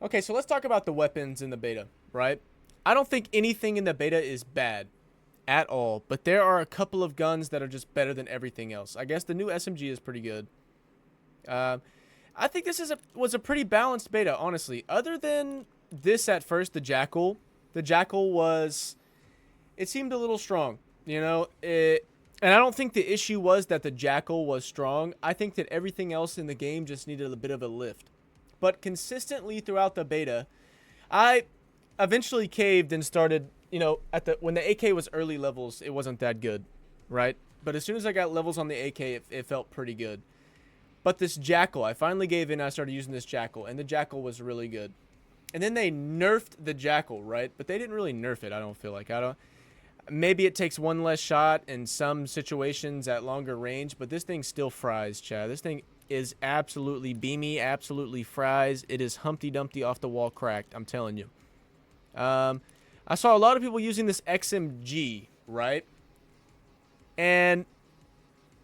Okay, so let's talk about the weapons in the beta, right? I don't think anything in the beta is bad at all, but there are a couple of guns that are just better than everything else. I guess the new SMG is pretty good. Uh, I think this was a pretty balanced beta, honestly. Other than this at first, the Jackal was, it seemed a little strong, and I don't think the issue was that the Jackal was strong. I think that everything else in the game just needed a bit of a lift. But consistently throughout the beta, I eventually caved and started, at the when the AK was early levels, it wasn't that good, right? But as soon as I got levels on the AK, it felt pretty good. But this Jackal, I finally gave in. I started using this Jackal, and the Jackal was really good. And then they nerfed the Jackal, right? But they didn't really nerf it. I don't feel like I don't. Maybe it takes one less shot in some situations at longer range, but this thing still fries, Chad. This thing is absolutely beamy, absolutely fries. It is Humpty Dumpty off the wall cracked. I'm telling you. I saw a lot of people using this XMG, right? And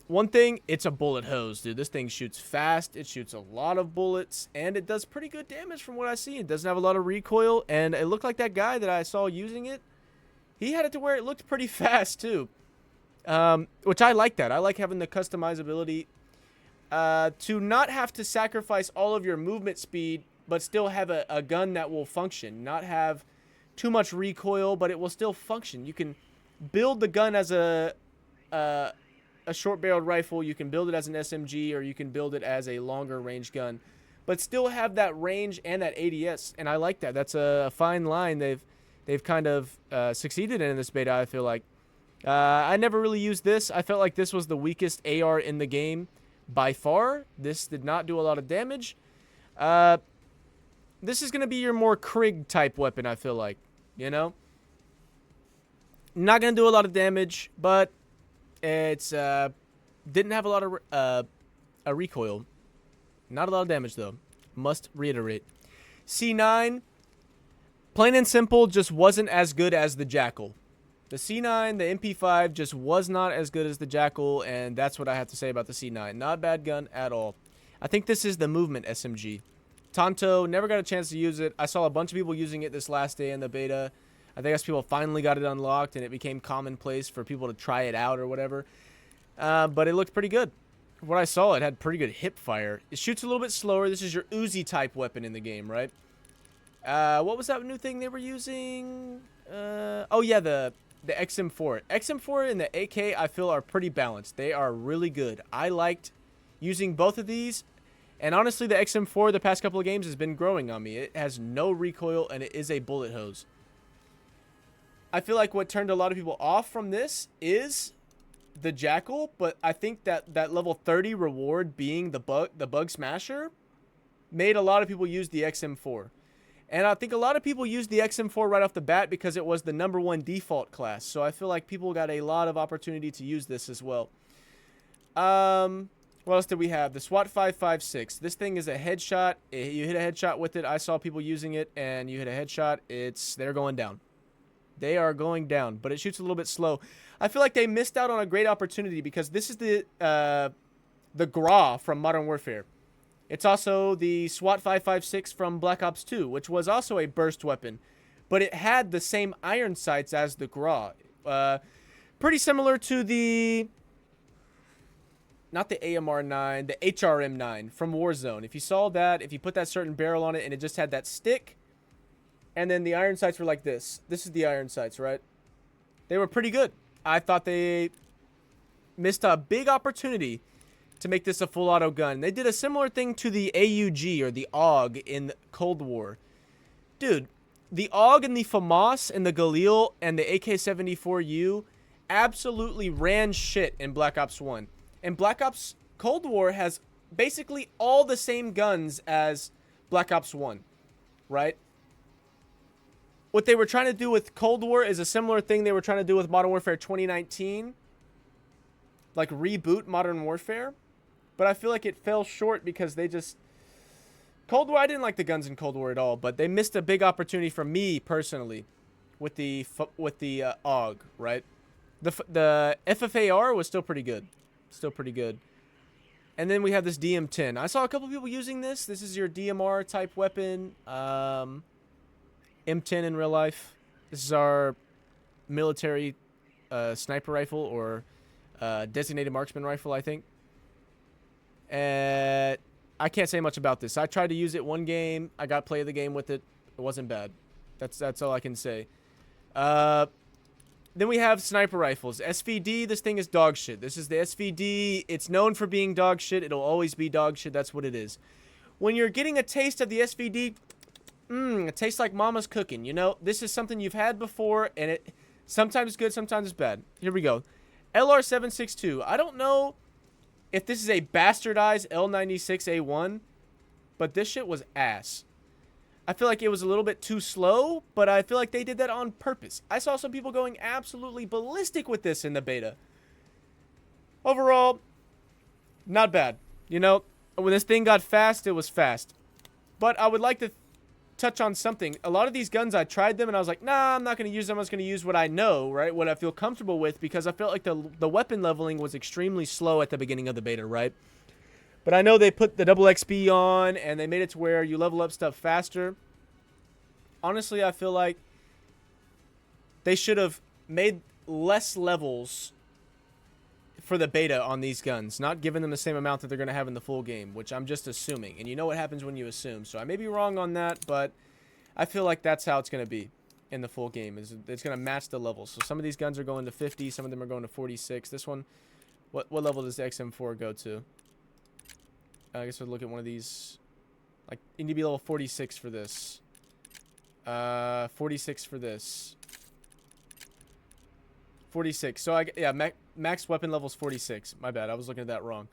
one thing, it's a bullet hose, dude. This thing shoots fast. It shoots a lot of bullets, and it does pretty good damage from what I see. It doesn't have a lot of recoil, and it looked like that guy that I saw using it, he had it to where it looked pretty fast, too. Which I like that. I like having the customizability to not have to sacrifice all of your movement speed, but still have a gun that will function. Not have too much recoil, but it will still function. You can build the gun as a short-barreled rifle. You can build it as an SMG, or you can build it as a longer range gun, but still have that range and that ADS. And I like that. That's a fine line they've kind of succeeded in this beta, I feel like. I never really used this. I felt like this was the weakest AR in the game by far. This did not do a lot of damage. This is going to be your more Krig type weapon, I feel like. Not going to do a lot of damage, but it's didn't have a lot of a recoil. Not a lot of damage, though. Must reiterate. C9, plain and simple, just wasn't as good as the Jackal. The C9, the MP5 just was not as good as the Jackal, and that's what I have to say about the C9. Not a bad gun at all. I think this is the movement SMG. Tonto, never got a chance to use it. I saw a bunch of people using it this last day in the beta. I think as people finally got it unlocked and it became commonplace for people to try it out or whatever. But it looked pretty good. What I saw, it had pretty good hip fire. It shoots a little bit slower. This is your Uzi type weapon in the game, right? What was that new thing they were using? Oh yeah, the XM4. XM4 and the AK, I feel, are pretty balanced. They are really good. I liked using both of these. And honestly, the XM4 the past couple of games has been growing on me. It has no recoil, and it is a bullet hose. I feel like what turned a lot of people off from this is the Jackal, but I think that level 30 reward being the bug smasher made a lot of people use the XM4. And I think a lot of people used the XM4 right off the bat because it was the #1 default class. So I feel like people got a lot of opportunity to use this as well. What else did we have? The SWAT 556. This thing is a headshot. You hit a headshot with it. I saw people using it, and you hit a headshot. They're going down. They are going down, but it shoots a little bit slow. I feel like they missed out on a great opportunity because this is the GRA from Modern Warfare. It's also the SWAT 556 from Black Ops 2, which was also a burst weapon, but it had the same iron sights as the GRA. Pretty similar to the... not the AMR-9, the HRM-9 from Warzone. If you saw that, if you put that certain barrel on it and it just had that stick, and then the iron sights were like this. This is the iron sights, right? They were pretty good. I thought they missed a big opportunity to make this a full auto gun. They did a similar thing to the AUG or the AUG in Cold War. Dude, the AUG and the FAMAS and the Galil and the AK-74U absolutely ran shit in Black Ops 1. And Black Ops Cold War has basically all the same guns as Black Ops 1, right? What they were trying to do with Cold War is a similar thing they were trying to do with Modern Warfare 2019. Like reboot Modern Warfare. But I feel like it fell short because they just... Cold War, I didn't like the guns in Cold War at all, but they missed a big opportunity for me personally with the AUG, right? The FFAR was still pretty good. Still pretty good. And then we have this DM10. I saw a couple people using this. This is your DMR type weapon. M10 in real life. This is our military sniper rifle or designated marksman rifle, I think. And I can't say much about this. I tried to use it one game. I got play of the game with it. It wasn't bad. That's all I can say. Then we have sniper rifles. SVD, this thing is dog shit. This is the SVD. It's known for being dog shit. It'll always be dog shit. That's what it is. When you're getting a taste of the SVD, it tastes like mama's cooking. You know, this is something you've had before, and it sometimes is good, sometimes it's bad. Here we go. LR762. I don't know if this is a bastardized L96A1, but this shit was ass. I feel like it was a little bit too slow, but I feel like they did that on purpose. I saw some people going absolutely ballistic with this in the beta. Overall, not bad. You know, when this thing got fast, it was fast. But I would like to touch on something. A lot of these guns, I tried them, and I was like, nah, I'm not going to use them. I'm just going to use what I know, right? What I feel comfortable with, because I felt like the weapon leveling was extremely slow at the beginning of the beta, right? But I know they put the double XP on, and they made it to where you level up stuff faster. Honestly, I feel like they should have made less levels for the beta on these guns, not giving them the same amount that they're going to have in the full game, which I'm just assuming. And you know what happens when you assume. So I may be wrong on that, but I feel like that's how it's going to be in the full game. It's going to match the levels. So some of these guns are going to 50, some of them are going to 46. This one, what level does the XM4 go to? I guess we'll look at one of these. Like, you need to be level 46 for this. 46 for this. 46. So, yeah, max weapon level is 46. My bad. I was looking at that wrong.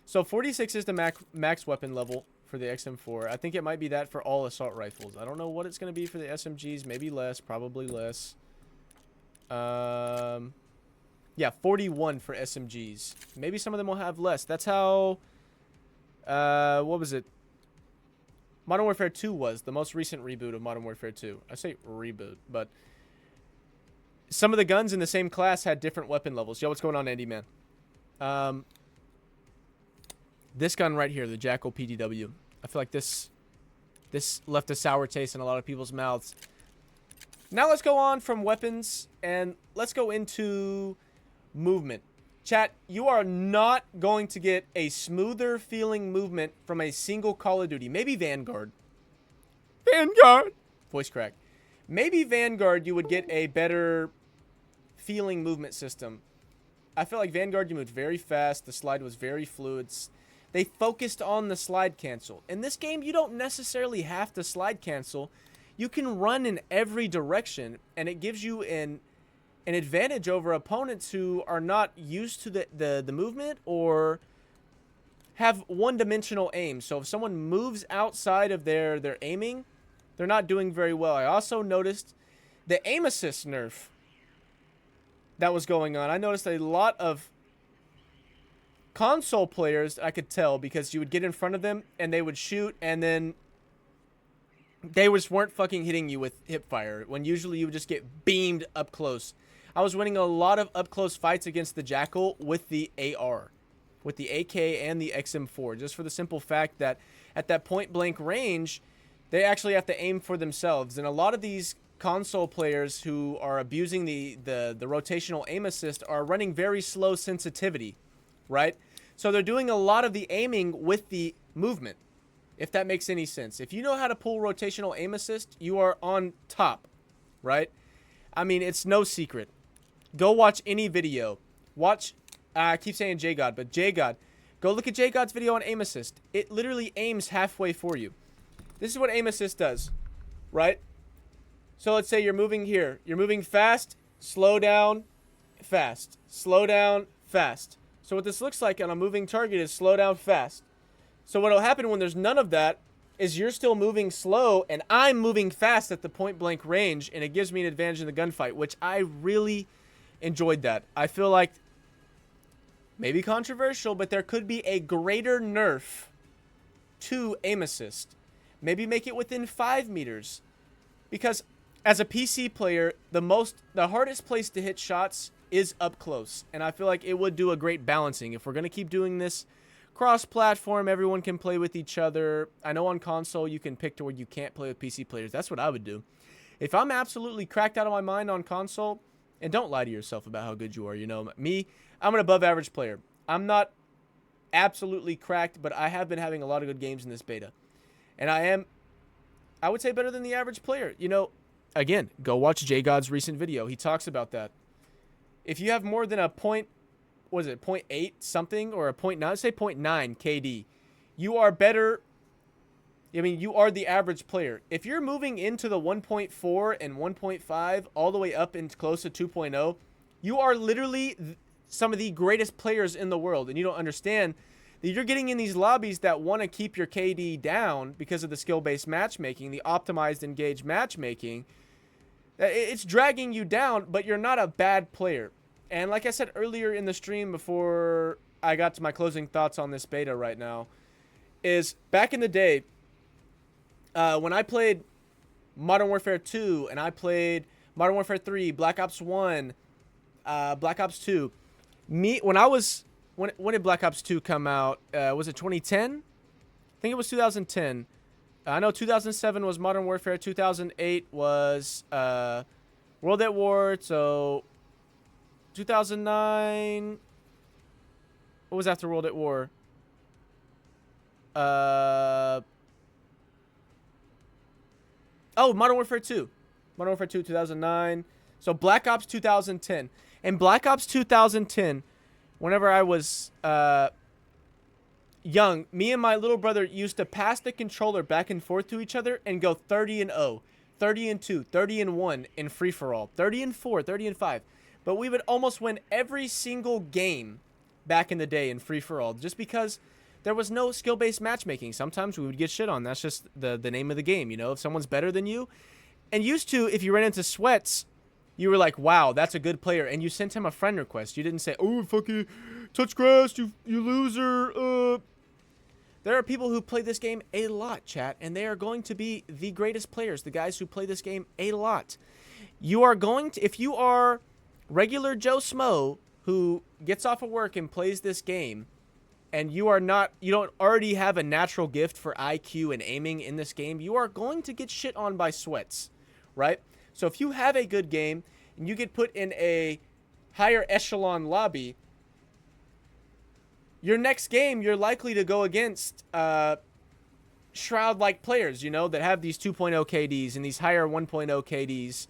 So, 46 is the max weapon level for the XM4. I think it might be that for all assault rifles. I don't know what it's going to be for the SMGs. Maybe less. Probably less. Yeah, 41 for SMGs. Maybe some of them will have less. That's how... what was it? Modern Warfare 2 was the most recent reboot of Modern Warfare 2. I say reboot, but some of the guns in the same class had different weapon levels. Yo, what's going on, Andy, man? This gun right here, the Jackal PDW. I feel like this left a sour taste in a lot of people's mouths. Now let's go on from weapons, and let's go into movement. Chat, you are not going to get a smoother feeling movement from a single Call of Duty. Maybe Vanguard. Vanguard! Voice crack. Maybe Vanguard you would get a better feeling movement system. I feel like Vanguard you moved very fast. The slide was very fluid. They focused on the slide cancel. In this game, you don't necessarily have to slide cancel. You can run in every direction, and it gives you an advantage over opponents who are not used to the movement or have one-dimensional aim. So if someone moves outside of their aiming, they're not doing very well. I also noticed the aim assist nerf that was going on. I noticed a lot of console players, I could tell, because you would get in front of them and they would shoot, and then they just weren't fucking hitting you with hip fire, when usually you would just get beamed up close. I was winning a lot of up-close fights against the Jackal with the AR, with the AK and the XM4, just for the simple fact that at that point-blank range, they actually have to aim for themselves. And a lot of these console players who are abusing the rotational aim assist are running very slow sensitivity, right? So they're doing a lot of the aiming with the movement, if that makes any sense. If you know how to pull rotational aim assist, you are on top, right? I mean, it's no secret. Go watch any video. Watch, I keep saying JGod, but JGod. Go look at JGod's video on aim assist. It literally aims halfway for you. This is what aim assist does, right? So let's say you're moving here. You're moving fast, slow down, fast. Slow down, fast. So what this looks like on a moving target is slow down, fast. So what will happen when there's none of that is you're still moving slow and I'm moving fast at the point blank range, and it gives me an advantage in the gunfight, which I really enjoyed that. I feel like, maybe controversial, but there could be a greater nerf to aim assist. Maybe make it within 5 meters. Because as a PC player, the hardest place to hit shots is up close. And I feel like it would do a great balancing. If we're going to keep doing this cross-platform, everyone can play with each other. I know on console you can pick to where you can't play with PC players. That's what I would do. If I'm absolutely cracked out of my mind on console, and don't lie to yourself about how good you are. You know, me, I'm an above-average player. I'm not absolutely cracked, but I have been having a lot of good games in this beta. And I would say, better than the average player. You know, again, go watch JGod's recent video. He talks about that. If you have more than a point, what is it, 0.8 something or a 0.9, say 0.9 KD, you are better. I mean, you are the average player. If you're moving into the 1.4 and 1.5 all the way up and close to 2.0, you are literally some of the greatest players in the world. And you don't understand that you're getting in these lobbies that want to keep your KD down because of the skill-based matchmaking, the optimized engaged matchmaking. It's dragging you down, but you're not a bad player. And like I said earlier in the stream before I got to my closing thoughts on this beta right now, is back in the day, when I played Modern Warfare 2 and I played Modern Warfare 3, Black Ops 1, Black Ops 2, when did Black Ops 2 come out? Was it 2010? I think it was 2010. I know 2007 was Modern Warfare. 2008 was World at War. So 2009. What was after World at War? Oh, Modern Warfare 2. Modern Warfare 2, 2009. So Black Ops 2010. And Black Ops 2010, whenever I was young, me and my little brother used to pass the controller back and forth to each other and go 30-0, 30-2, 30-1 in free-for-all, 30-4, 30-5. But we would almost win every single game back in the day in free-for-all just because there was no skill-based matchmaking. Sometimes we would get shit on. That's just the name of the game, you know? If someone's better than you. And used to, if you ran into Sweats, you were like, wow, that's a good player. And you sent him a friend request. You didn't say, oh, fucking touch grass, you loser. There are people who play this game a lot, chat. And they are going to be the greatest players. The guys who play this game a lot. You are going to, if you are regular Joe Smo who gets off of work and plays this game, and you don't already have a natural gift for IQ and aiming in this game, you are going to get shit on by Sweats, right? So if you have a good game and you get put in a higher echelon lobby, your next game, you're likely to go against Shroud-like players, you know, that have these 2.0 KDs and these higher 1.0 KDs.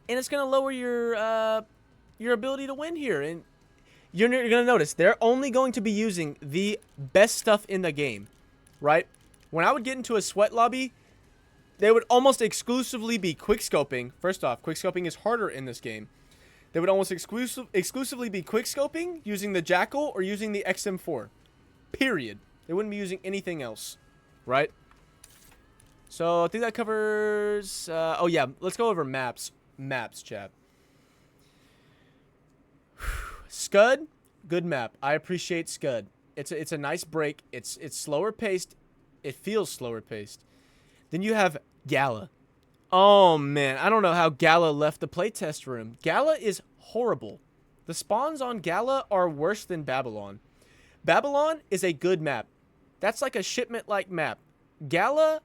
And it's going to lower your ability to win here. And you're going to notice they're only going to be using the best stuff in the game, right? When I would get into a Sweat lobby, they would almost exclusively be quickscoping. First off, quickscoping is harder in this game. They would almost exclusively be quickscoping using the Jackal or using the XM4. Period. They wouldn't be using anything else, right? So I think that covers... oh, yeah. Let's go over maps. Maps, chat. Scud, good map. I appreciate Scud. It's a nice break. It's slower paced. It feels slower paced. Then you have Gala. Oh man, I don't know how Gala left the playtest room. Gala is horrible. The spawns on Gala are worse than Babylon. Babylon is a good map. That's like a shipment-like map. Gala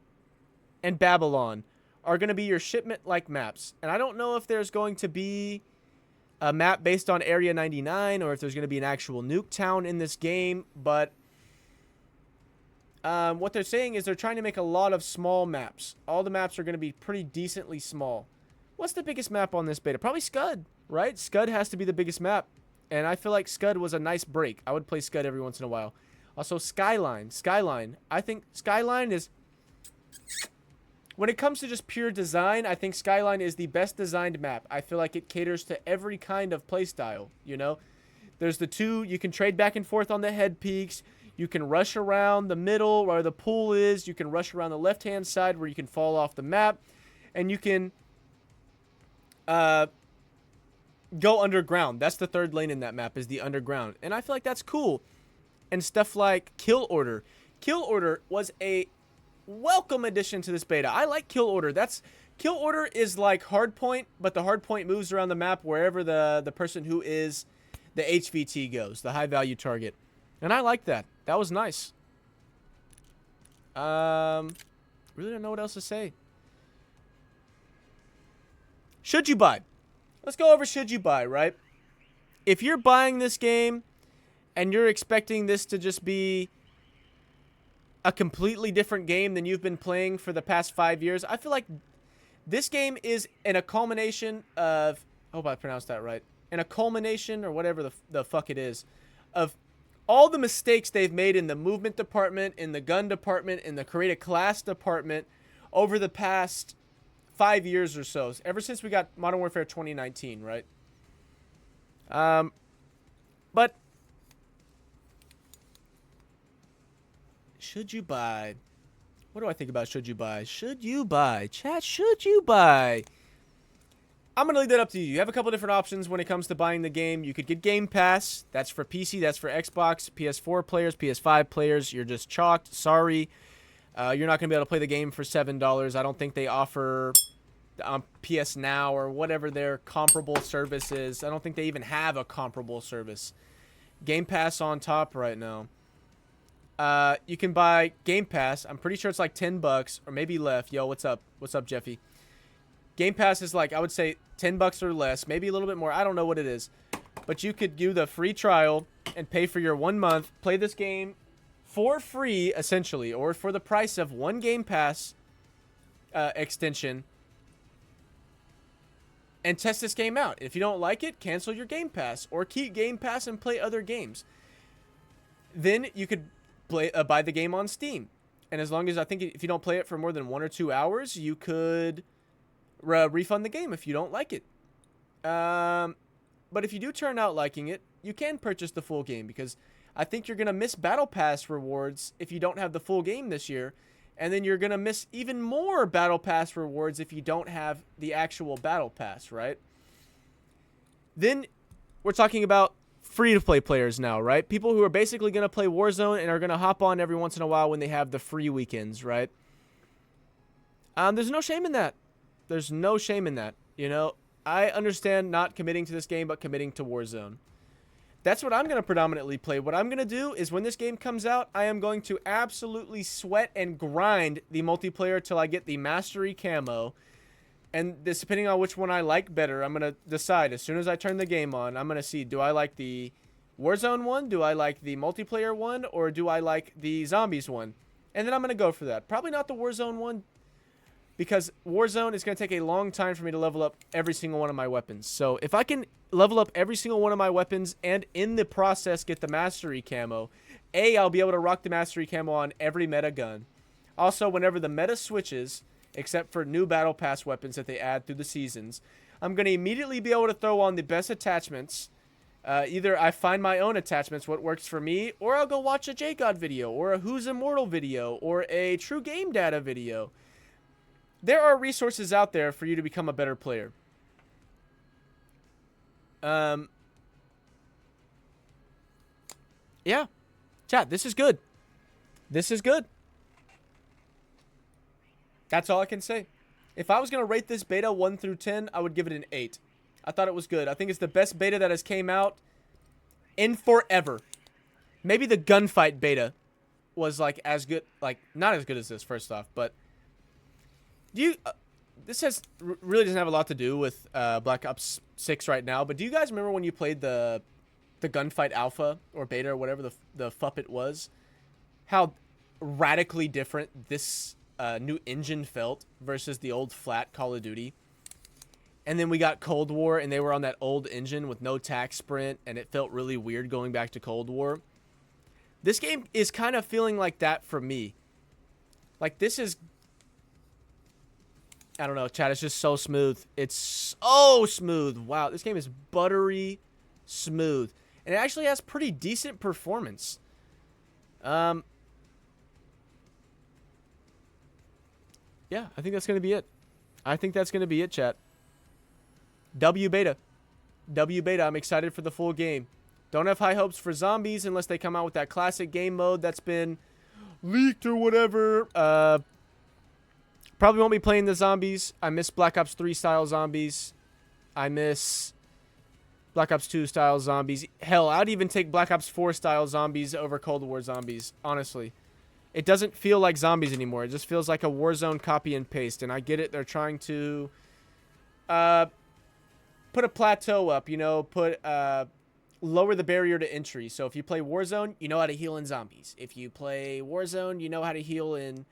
and Babylon are going to be your shipment-like maps. And I don't know if there's going to be a map based on Area 99 or if there's going to be an actual nuke town in this game, but what they're saying is they're trying to make a lot of small maps. All the maps are going to be pretty decently small. What's the biggest map on this beta? Probably Scud, right? Scud has to be the biggest map, and I feel like Scud was a nice break. I would play Scud every once in a while. Also, Skyline. Skyline. I think Skyline is... When it comes to just pure design, I think Skyline is the best designed map. I feel like it caters to every kind of playstyle, you know? There's the two, you can trade back and forth on the head peaks. You can rush around the middle where the pool is. You can rush around the left-hand side where you can fall off the map. And you can go underground. That's the third lane in that map is the underground. And I feel like that's cool. And stuff like Kill Order. Kill Order was a welcome addition to this beta. I like Kill Order. Kill Order is like Hardpoint, but the Hardpoint moves around the map wherever the person who is the HVT goes, the high value target. And I like that. That was nice. Really don't know what else to say. Should you buy? Let's go over should you buy, right? If you're buying this game and you're expecting this to just be a completely different game than you've been playing for the past 5 years, I feel like this game is in a culmination of, I hope I pronounced that right, in a culmination or whatever the fuck it is, of all the mistakes they've made in the movement department, in the gun department, in the create a class department over the past 5 years or so, ever since we got Modern Warfare 2019, right? But should you buy? What do I think about should you buy? Should you buy? Chat, should you buy? I'm going to leave that up to you. You have a couple different options when it comes to buying the game. You could get Game Pass. That's for PC. That's for Xbox, PS4 players, PS5 players. You're just chalked. Sorry. You're not going to be able to play the game for $7. I don't think they offer PS Now or whatever their comparable service is. I don't think they even have a comparable service. Game Pass on top right now. You can buy Game Pass. I'm pretty sure it's like $10 or maybe left. Yo, what's up? What's up, Jeffy? Game Pass is like, I would say $10 or less, maybe a little bit more. I don't know what it is. But you could do the free trial and pay for your 1 month, play this game for free, essentially, or for the price of one Game Pass extension, and test this game out. If you don't like it, cancel your Game Pass or keep Game Pass and play other games. Then you could buy the game on Steam. And as long as, I think if you don't play it for more than 1 or 2 hours, you could refund the game if you don't like it. But if you do turn out liking it, you can purchase the full game, because I think you're going to miss Battle Pass rewards if you don't have the full game this year. And then you're going to miss even more Battle Pass rewards if you don't have the actual Battle Pass, right? Then we're talking about free-to-play players now, right? People who are basically going to play Warzone and are going to hop on every once in a while when they have the free weekends, right? There's no shame in that. There's no shame in that. You know, I understand not committing to this game, but committing to Warzone. That's what I'm going to predominantly play. What I'm going to do is when this game comes out, I am going to absolutely sweat and grind the multiplayer till I get the mastery camo. And this, depending on which one I like better, I'm going to decide as soon as I turn the game on. I'm going to see, do I like the Warzone one? Do I like the multiplayer one? Or do I like the zombies one? And then I'm going to go for that. Probably not the Warzone one, because Warzone is going to take a long time for me to level up every single one of my weapons. So if I can level up every single one of my weapons and in the process get the mastery camo, I'll be able to rock the mastery camo on every meta gun. Also, whenever the meta switches, except for new battle pass weapons that they add through the seasons, I'm going to immediately be able to throw on the best attachments. Either I find my own attachments, what works for me, or I'll go watch a JGod video, or a Who's Immortal video, or a True Game Data video. There are resources out there for you to become a better player. Yeah. Chat, this is good. This is good. That's all I can say. If I was going to rate this beta 1 through 10, I would give it an 8. I thought it was good. I think it's the best beta that has came out in forever. Maybe the gunfight beta was like as good, like not as good as this, first off, but this really doesn't have a lot to do with Black Ops 6 right now, but do you guys remember when you played the gunfight alpha or beta or whatever the fupp it was? How radically different this new engine felt versus the old flat Call of Duty. And then we got Cold War, and they were on that old engine with no tac sprint, and it felt really weird going back to Cold War. This game is kind of feeling like that for me. Like, this is... I don't know, chat, it's just so smooth. It's so smooth. Wow, this game is buttery smooth. And it actually has pretty decent performance. Yeah, I think that's going to be it. I think that's going to be it, chat. W beta. W beta. I'm excited for the full game. Don't have high hopes for zombies unless they come out with that classic game mode that's been leaked or whatever. Probably won't be playing the zombies. I miss Black Ops 3 style zombies. I miss Black Ops 2 style zombies. Hell, I'd even take Black Ops 4 style zombies over Cold War zombies, honestly. It doesn't feel like zombies anymore. It just feels like a Warzone copy and paste. And I get it. They're trying to put a plateau up, you know, lower the barrier to entry. So if you play Warzone, you know how to heal in zombies. If you play Warzone, you know how to heal in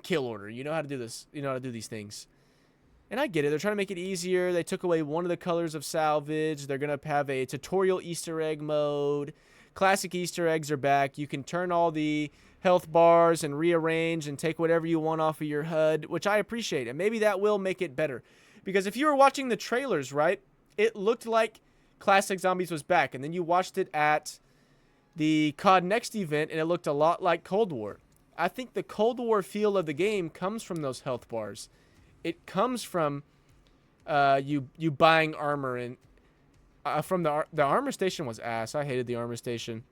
kill order. You know how to do this. You know how to do these things. And I get it. They're trying to make it easier. They took away one of the colors of salvage. They're going to have a tutorial Easter egg mode. Classic Easter eggs are back. You can turn all the health bars and rearrange and take whatever you want off of your HUD, which I appreciate. And maybe that will make it better. Because if you were watching the trailers, right, it looked like Classic Zombies was back. And then you watched it at the COD Next event, and it looked a lot like Cold War. I think the Cold War feel of the game comes from those health bars. It comes from you buying armor, and from the armor station was ass. I hated the armor station.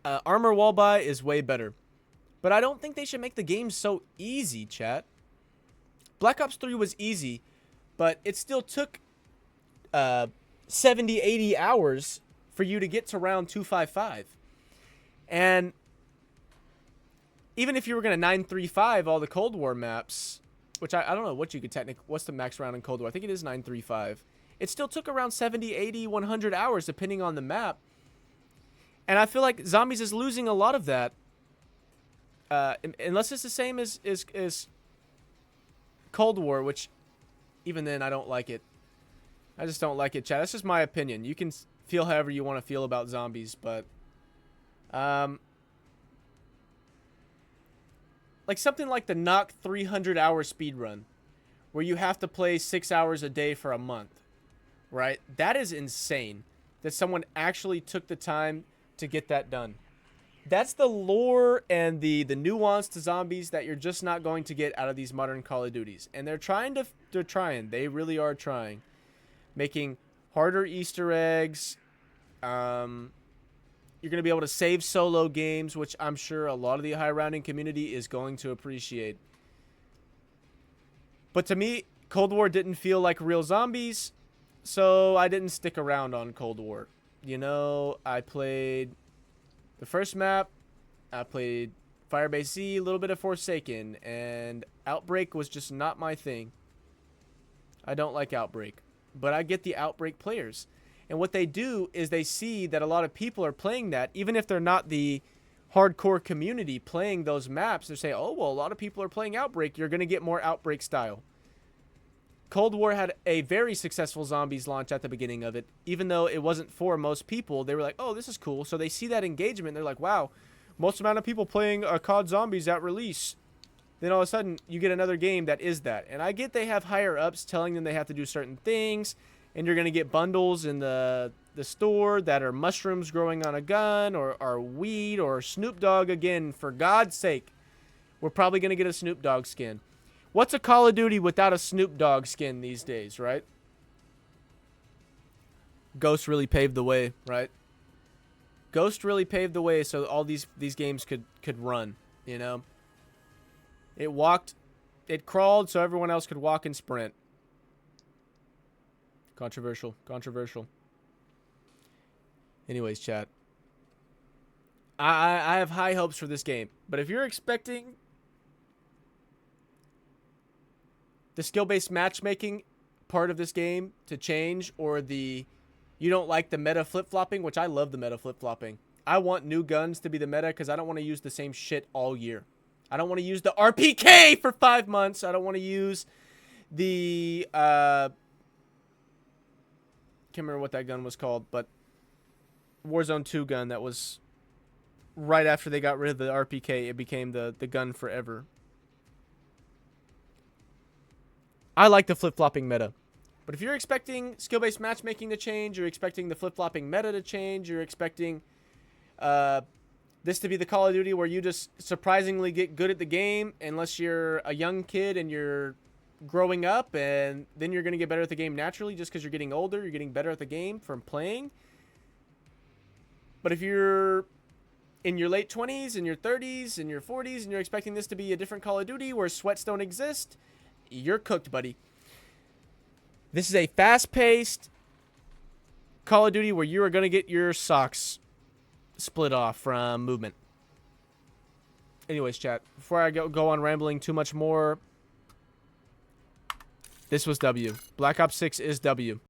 Armor wall buy is way better, but I don't think they should make the game so easy, chat. Black Ops 3 was easy, but it still took 70, 80 hours for you to get to round 255, and even if you were gonna 935 all the Cold War maps. Which I don't know what you could what's the max round in Cold War? I think it is 935. It still took around 70, 80, 100 hours depending on the map. And I feel like Zombies is losing a lot of that. Unless it's the same as Cold War, which even then I don't like it. I just don't like it, chat. That's just my opinion. You can feel however you want to feel about Zombies, but like something like the knock 300-hour speedrun, where you have to play 6 hours a day for a month, right? That is insane that someone actually took the time to get that done. That's the lore and the nuance to Zombies that you're just not going to get out of these modern Call of Duties. And they're trying. They really are trying. Making harder Easter eggs. You're going to be able to save solo games, which I'm sure a lot of the high-rounding community is going to appreciate. But to me, Cold War didn't feel like real Zombies, so I didn't stick around on Cold War. You know, I played the first map, I played Firebase Z, a little bit of Forsaken, and Outbreak was just not my thing. I don't like Outbreak, but I get the Outbreak players. And what they do is they see that a lot of people are playing that, even if they're not the hardcore community playing those maps. They say, oh, well, a lot of people are playing Outbreak. You're going to get more Outbreak style. Cold War had a very successful Zombies launch at the beginning of it. Even though it wasn't for most people, they were like, oh, this is cool. So they see that engagement. They're like, wow, most amount of people playing COD Zombies at release. Then all of a sudden, you get another game that is that. And I get they have higher ups telling them they have to do certain things. And you're going to get bundles in the store that are mushrooms growing on a gun or weed or Snoop Dogg again. For God's sake, we're probably going to get a Snoop Dogg skin. What's a Call of Duty without a Snoop Dogg skin these days, right? Ghost really paved the way, right? Ghost really paved the way so all these games could run, you know? It crawled so everyone else could walk and sprint. Controversial. Anyways, chat. I have high hopes for this game. But if you're expecting the skill-based matchmaking part of this game to change, or you don't like the meta flip-flopping, which I love the meta flip-flopping. I want new guns to be the meta because I don't want to use the same shit all year. I don't want to use the RPK for 5 months. I don't want to use the can't remember what that gun was called, but Warzone 2 gun that was right after they got rid of the RPK. It became the gun forever. I like the flip-flopping meta. But if you're expecting skill-based matchmaking to change, you're expecting the flip-flopping meta to change, you're expecting this to be the Call of Duty where you just surprisingly get good at the game, unless you're a young kid and you're growing up, and then you're going to get better at the game naturally just because you're getting older, you're getting better at the game from playing. But if you're in your late 20s, in your 30s, in your 40s, and you're expecting this to be a different Call of Duty where sweats don't exist, you're cooked, buddy. This is a fast-paced, Call of Duty where you are going to get your socks split off from movement. Anyways, chat, before I go on rambling too much more, this was W. Black Ops 6 is W.